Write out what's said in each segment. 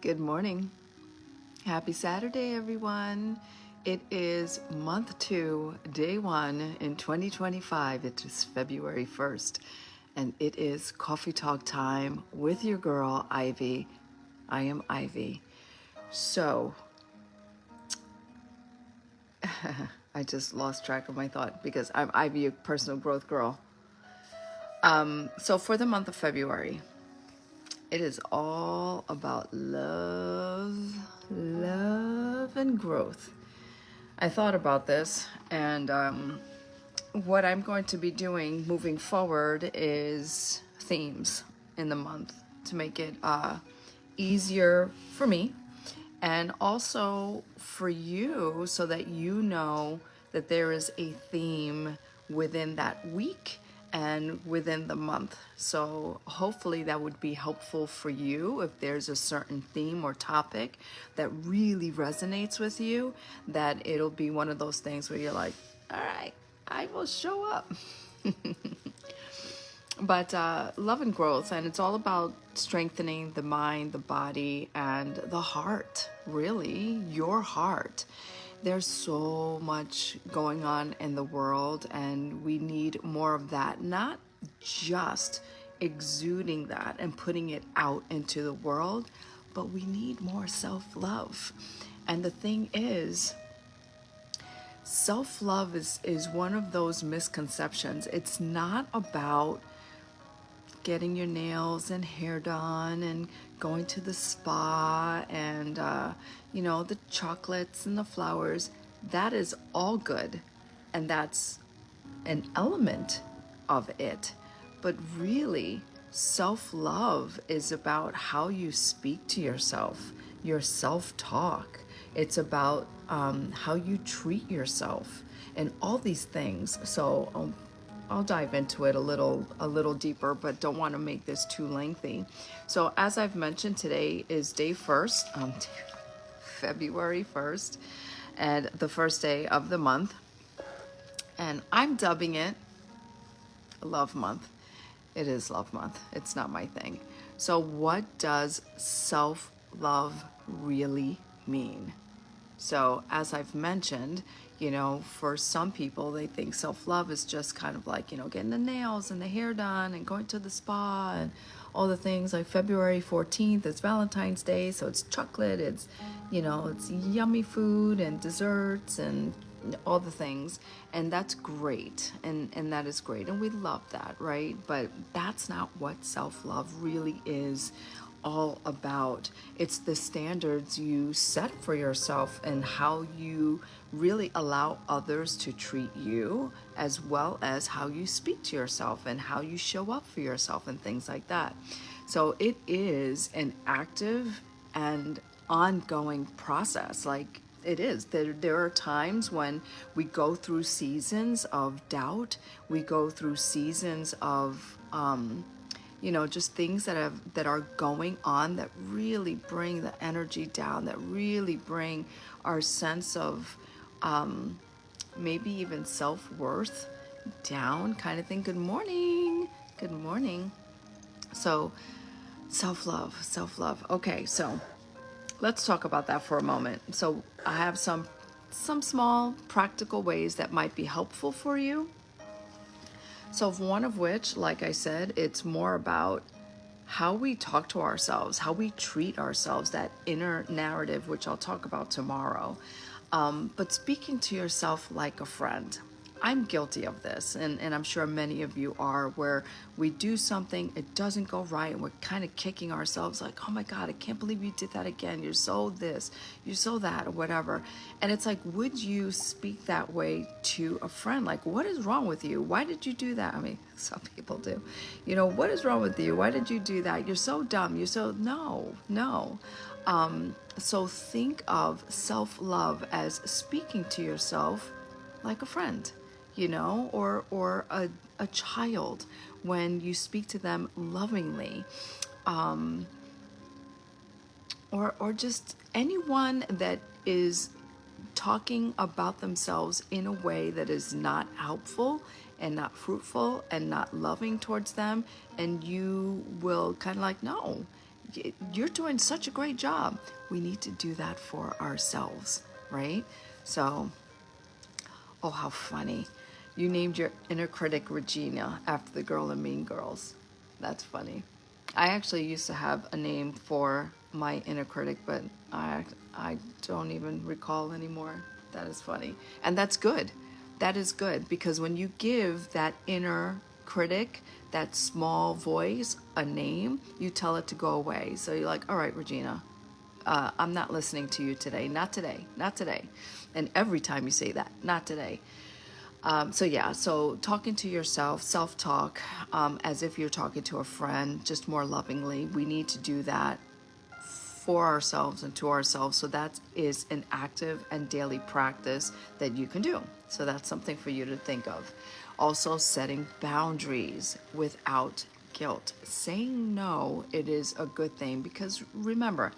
Good morning. Happy Saturday, everyone. It is month 2, day 1 in 2025. It is February 1st, and it is coffee talk time with your girl, Ivy. I am Ivy. So, I just lost track of my thought because I'm Ivy, a personal growth girl. So, for the month of February, it is all about love and growth. I thought about this, and what I'm going to be doing moving forward is themes in the month to make it easier for me and also for you, so that you know that there is a theme within that week and within the month. So hopefully that would be helpful for you if there's a certain theme or topic that really resonates with you, that it'll be one of those things where you're like, all right, I will show up. But love and growth, and it's all about strengthening the mind, the body, and the heart, really, your heart. There's so much going on in the world, and we need more of that, not just exuding that and putting it out into the world, but we need more self-love. And the thing is, self-love is one of those misconceptions. It's not about getting your nails and hair done and going to the spa and the chocolates and the flowers. That is all good, and that's an element of it. But really, self-love is about how you speak to yourself, your self-talk. It's about how you treat yourself and all these things. So I'll dive into it a little deeper, but don't want to make this too lengthy. So as I've mentioned, today is day 1st, February 1st, and the first day of the month. And I'm dubbing it Love Month. It is Love Month. It's not my thing. So what does self-love really mean? So as I've mentioned, for some people, they think self-love is just kind of like, getting the nails and the hair done and going to the spa and all the things. Like February 14th, it's Valentine's Day, so it's chocolate, it's yummy food and desserts and all the things. And that's great. And that is great. And we love that, right? But that's not what self-love really is all about. It's the standards you set for yourself and how you really allow others to treat you, as well as how you speak to yourself and how you show up for yourself and things like that. So it is an active and ongoing process. Like it is. There are times when we go through seasons of doubt. We go through seasons of just things that are going on that really bring the energy down, that really bring our sense of maybe even self-worth down, kind of thing. Good morning. Good morning. So self-love. Okay, so let's talk about that for a moment. So I have some small practical ways that might be helpful for you. So one of which, like I said, it's more about how we talk to ourselves, how we treat ourselves, that inner narrative, which I'll talk about tomorrow. But speaking to yourself like a friend. I'm guilty of this, and I'm sure many of you are, where we do something, it doesn't go right, and we're kind of kicking ourselves like, oh my God, I can't believe you did that again. You're so this, you're so that, or whatever. And it's like, would you speak that way to a friend? Like, what is wrong with you? Why did you do that? I mean, some people do. What is wrong with you? Why did you do that? You're so dumb. No. So think of self-love as speaking to yourself like a friend. Or a child, when you speak to them lovingly, or just anyone that is talking about themselves in a way that is not helpful and not fruitful and not loving towards them, and you will kind of like, no, You're doing such a great job. We need to do that for ourselves, right? So, oh, how funny. You named your inner critic Regina after the girl in Mean Girls. That's funny. I actually used to have a name for my inner critic, but I don't even recall anymore. That is funny. And that's good. That is good because when you give that inner critic, that small voice, a name, you tell it to go away. So you're like, all right, Regina, I'm not listening to you today. Not today. Not today. And every time you say that, not today. So talking to yourself, self-talk, as if you're talking to a friend, just more lovingly. We need to do that for ourselves and to ourselves. So that is an active and daily practice that you can do. So that's something for you to think of. Also, setting boundaries without guilt. Saying no, it is a good thing because remember,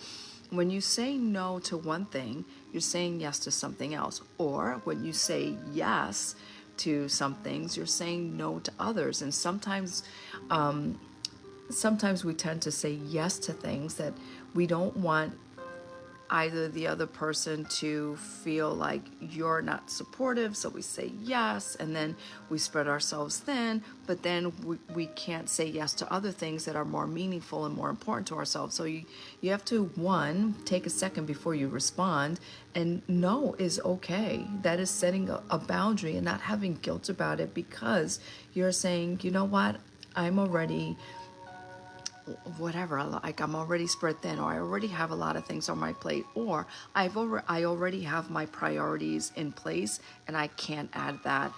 when you say no to one thing, you're saying yes to something else. Or when you say yes to some things, you're saying no to others. And sometimes we tend to say yes to things that we don't want either the other person to feel like you're not supportive, so we say yes, and then we spread ourselves thin, but then we can't say yes to other things that are more meaningful and more important to ourselves. So you have to, one, take a second before you respond, and no is okay. That is setting a boundary and not having guilt about it because you're saying, you know what, I'm already whatever, like I'm already spread thin, or I already have a lot of things on my plate, or I already have my priorities in place and I can't add that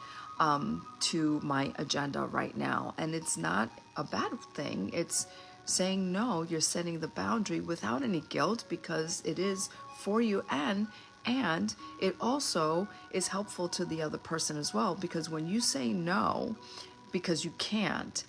to my agenda right now. And it's not a bad thing. It's saying no. You're setting the boundary without any guilt because it is for you, and it also is helpful to the other person as well, because when you say no because you can't,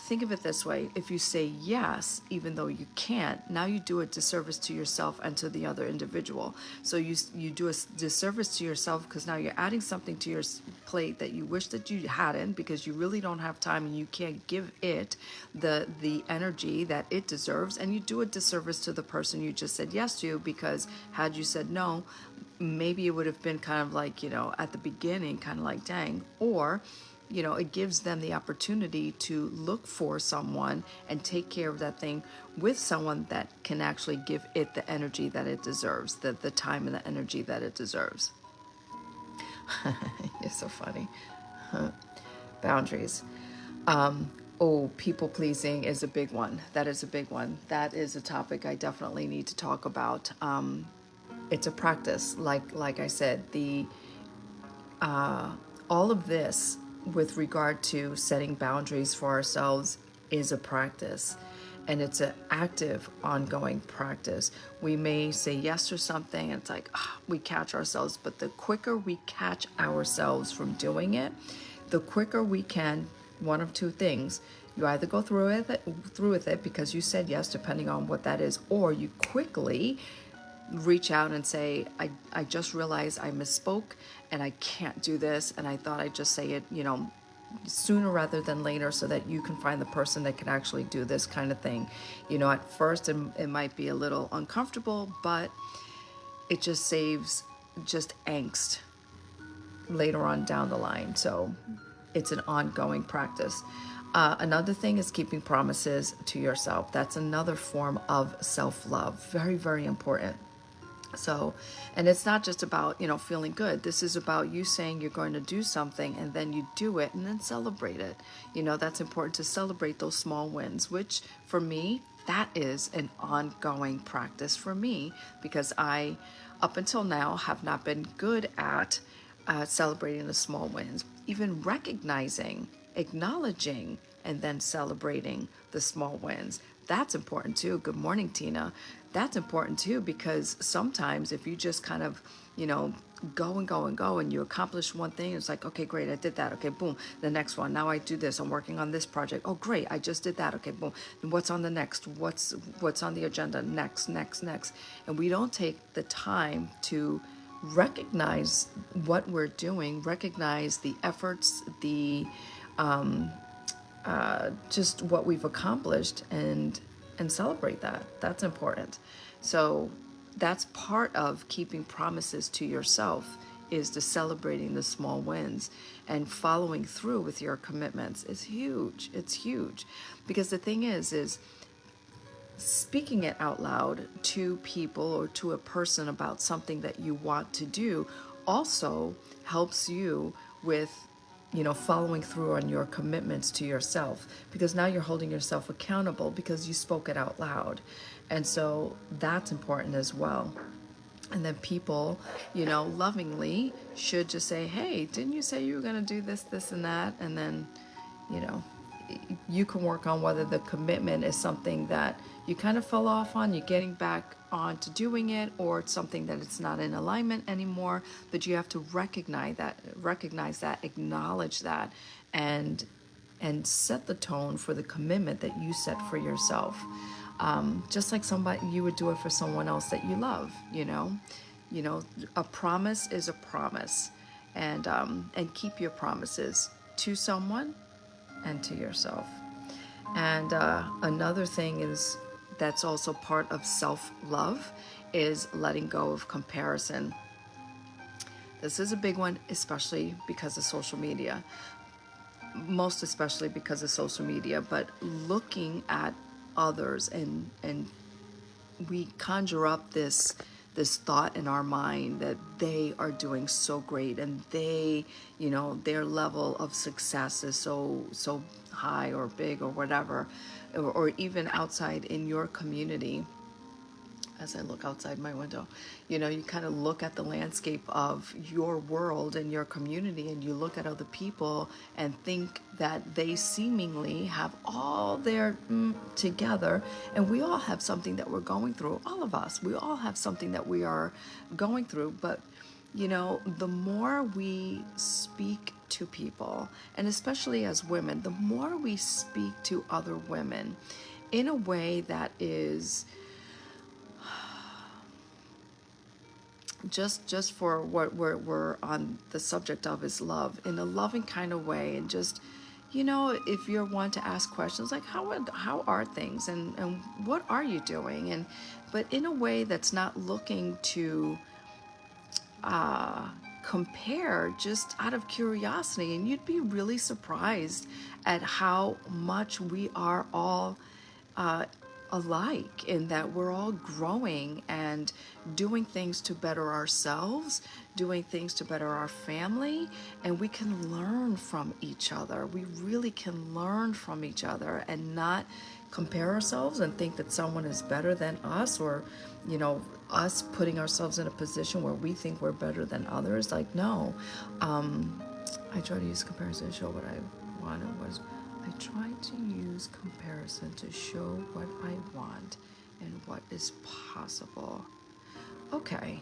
think of it this way. If you say yes, even though you can't, now you do a disservice to yourself and to the other individual. So you do a disservice to yourself because now you're adding something to your plate that you wish that you hadn't because you really don't have time and you can't give it the energy that it deserves. And you do a disservice to the person you just said yes to, because had you said no, maybe it would have been kind of like, at the beginning, kind of like, dang, or it gives them the opportunity to look for someone and take care of that thing with someone that can actually give it the energy that it deserves, the time and the energy that it deserves. You're so funny. Boundaries. Oh, people pleasing is a big one. That is a big one. That is a topic I definitely need to talk about. It's a practice. Like I said, all of this with regard to setting boundaries for ourselves is a practice, and it's an active ongoing practice. We may say yes to something and it's like we catch ourselves, but the quicker we catch ourselves from doing it, the quicker we can, one of two things: you either go through with it because you said yes, depending on what that is, or you quickly reach out and say, I just realized I misspoke and I can't do this, and I thought I'd just say it, sooner rather than later, so that you can find the person that can actually do this kind of thing. At first it might be a little uncomfortable, but it just saves just angst later on down the line. So it's an ongoing practice. Another thing is keeping promises to yourself. That's another form of self-love. Very, very important. So, and it's not just about, feeling good. This is about you saying you're going to do something and then you do it and then celebrate it. That's important to celebrate those small wins, which for me, that is an ongoing practice for me, because I, up until now, have not been good at celebrating the small wins, even recognizing, acknowledging, and then celebrating the small wins. That's important too. Good morning, Tina. That's important too, because sometimes if you just kind of, go and go and go and you accomplish one thing, it's like, okay, great, I did that. Okay, boom, the next one. Now I do this. I'm working on this project. Oh, great, I just did that. Okay, boom. And what's on the next? What's on the agenda? Next. And we don't take the time to recognize what we're doing, recognize the efforts, the just what we've accomplished, and and celebrate that. That's important. So that's part of keeping promises to yourself, is to celebrating the small wins and following through with your commitments is huge. It's huge. Because the thing is speaking it out loud to people or to a person about something that you want to do also helps you with, following through on your commitments to yourself, because now you're holding yourself accountable because you spoke it out loud. And so that's important as well. And then people, lovingly should just say, hey, didn't you say you were going to do this, this, and that? And then, you know, you can work on whether the commitment is something that you kind of fell off on, you're getting back on to doing it, or it's something that it's not in alignment anymore. But you have to recognize that, acknowledge that, and set the tone for the commitment that you set for yourself. Just like somebody, you would do it for someone else that you love. A promise is a promise, and keep your promises to someone and to yourself. And another thing is that's also part of self-love is letting go of comparison. This is a big one, especially because of social media. Most especially because of social media, but looking at others, and we conjure up this thought in our mind that they are doing so great, and their level of success is so high or big or whatever, or even outside in your community. As I look outside my window, you kind of look at the landscape of your world and your community, and you look at other people and think that they seemingly have all their together. And we all have something that we're going through. All of us, we all have something that we are going through. But, the more we speak to people, and especially as women, the more we speak to other women in a way that is just for what we're on the subject of, is love, in a loving kind of way. And just, if you're one to ask questions like how are things, and what are you doing, but in a way that's not looking to compare, just out of curiosity. And you'd be really surprised at how much we are all alike, in that we're all growing and doing things to better ourselves, doing things to better our family, and we can learn from each other. We really can learn from each other and not compare ourselves and think that someone is better than us, or us putting ourselves in a position where we think we're better than others. Like, no. I try to use comparison to show what I wanted was I try to use comparison to show what I want and what is possible. Okay.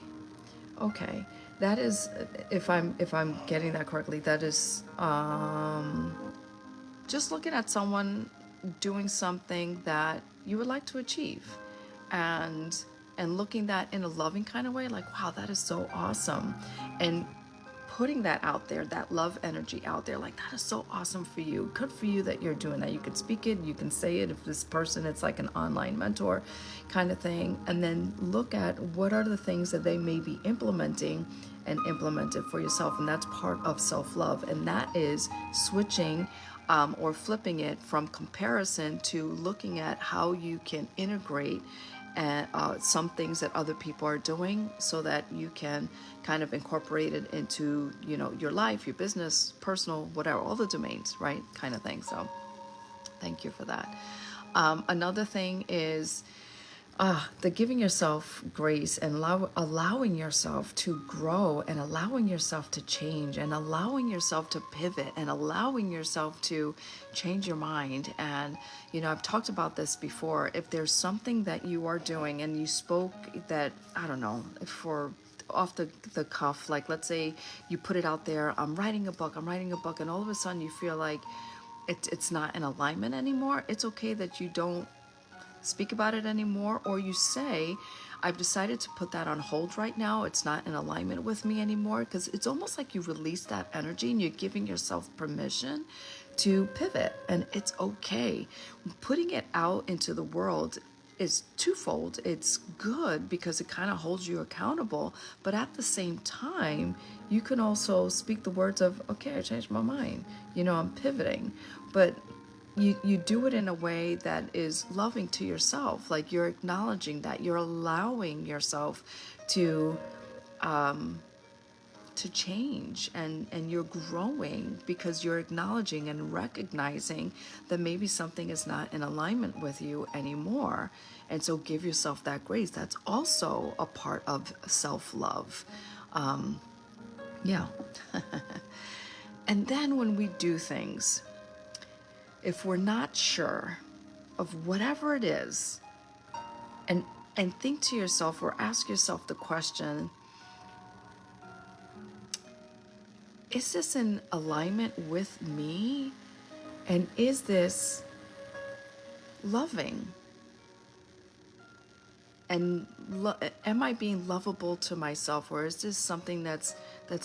That is, if I'm getting that correctly, that is just looking at someone doing something that you would like to achieve, and looking that in a loving kind of way, like, wow, that is so awesome, and putting that out there, that love energy out there, like, that is so awesome for you. Good for you that you're doing that. You can speak it, you can say it. If this person, it's like an online mentor kind of thing. And then look at what are the things that they may be implementing, and implement it for yourself. And that's part of self-love. And that is switching or flipping it from comparison to looking at how you can integrate and some things that other people are doing, so that you can kind of incorporate it into your life, your business, personal, whatever, all the domains, right, kind of thing. So thank you for that. Another thing is the giving yourself grace, and allowing yourself to grow, and allowing yourself to change, and allowing yourself to pivot, and allowing yourself to change your mind. And I've talked about this before. If there's something that you are doing, and you spoke that, I don't know, for off the cuff, like, let's say you put it out there, I'm writing a book, and all of a sudden you feel like it's not in alignment anymore. It's okay that you don't speak about it anymore, or you say, I've decided to put that on hold right now. It's not in alignment with me anymore, because it's almost like you release that energy and you're giving yourself permission to pivot, and it's okay. Putting it out into the world is twofold. It's good because it kind of holds you accountable, but at the same time, you can also speak the words of, okay, I changed my mind. I'm pivoting. But you do it in a way that is loving to yourself. Like, you're acknowledging that you're allowing yourself to change, and you're growing because you're acknowledging and recognizing that maybe something is not in alignment with you anymore. And so give yourself that grace. That's also a part of self-love. Yeah. And then when we do things, if we're not sure of whatever it is, and think to yourself or ask yourself the question, is this in alignment with me? And is this loving? And am I being lovable to myself, or is this something that's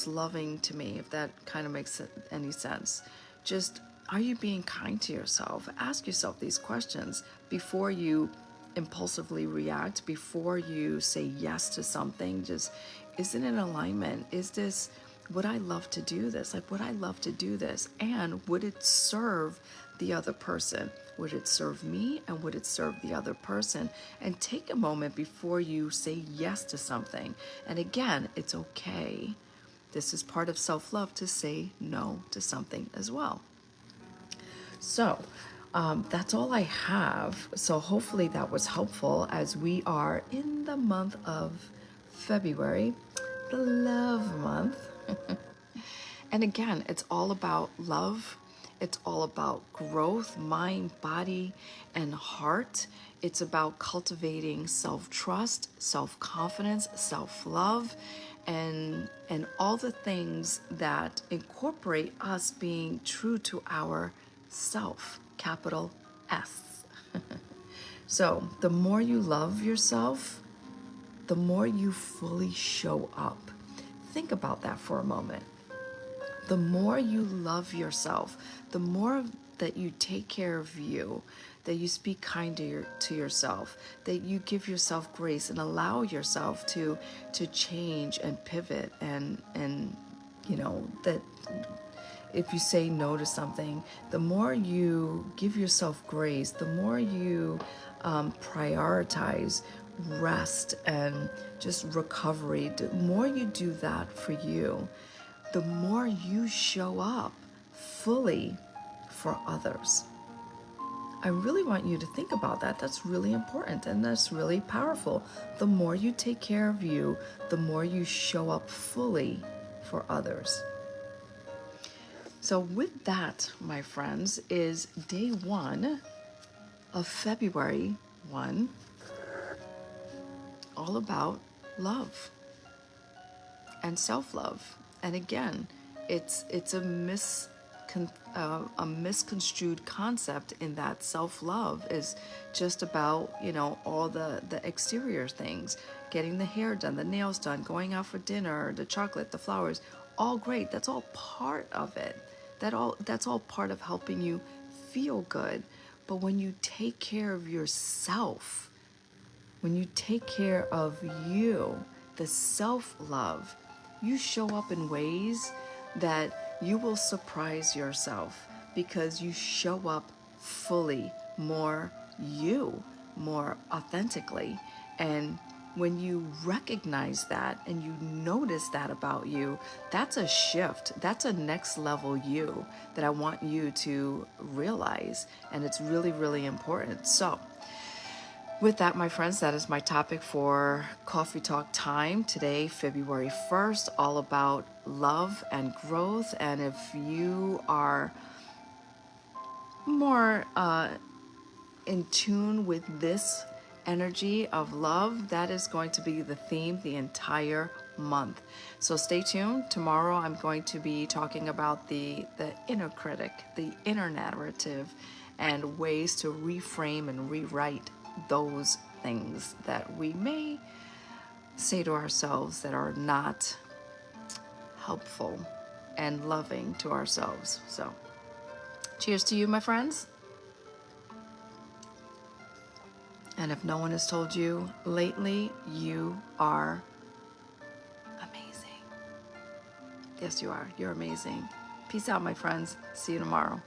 loving to me, if that kind of makes any sense? Just, are you being kind to yourself? Ask yourself these questions before you impulsively react, before you say yes to something. Just, is it in alignment? Is this, would I love to do this? Like, would I love to do this? And would it serve the other person? Would it serve me, and would it serve the other person? And take a moment before you say yes to something. And again, it's okay. This is part of self-love, to say no to something as well. So that's all I have. So hopefully that was helpful, as we are in the month of February, the love month. And again, it's all about love. It's all about growth, mind, body, and heart. It's about cultivating self-trust, self-confidence, self-love, and all the things that incorporate us being true to our self, capital S. So the more you love yourself, the more you fully show up. Think about that for a moment. The more you love yourself, the more that you take care of you, that you speak kind to yourself, that you give yourself grace and allow yourself to change and pivot, and that if you say no to something, the more you give yourself grace, the more you prioritize rest and just recovery, the more you do that for you, the more you show up fully for others. I really want you to think about that. That's really important, and that's really powerful. The more you take care of you, the more you show up fully for others. So with that, my friends, is day 1 of February 1, all about love and self-love. And again, it's a misconstrued concept, in that self-love is just about, all the exterior things, getting the hair done, the nails done, going out for dinner, the chocolate, the flowers, all great. That's all part of it. That's all part of helping you feel good. But when you take care of yourself, when you take care of you, the self-love, you show up in ways that you will surprise yourself, because you show up fully, more you, more authentically. And when you recognize that and you notice that about you, that's a shift. That's a next level you that I want you to realize. And it's really, really important. So with that, my friends, that is my topic for Coffee Talk Time today, February 1st, all about love and growth. And if you are more in tune with this energy of love, that is going to be the theme the entire month. So stay tuned. Tomorrow I'm going to be talking about the inner critic, the inner narrative, and ways to reframe and rewrite those things that we may say to ourselves that are not helpful and loving to ourselves. So, cheers to you, my friends. And if no one has told you lately, you are amazing. Yes, you are. You're amazing. Peace out, my friends. See you tomorrow.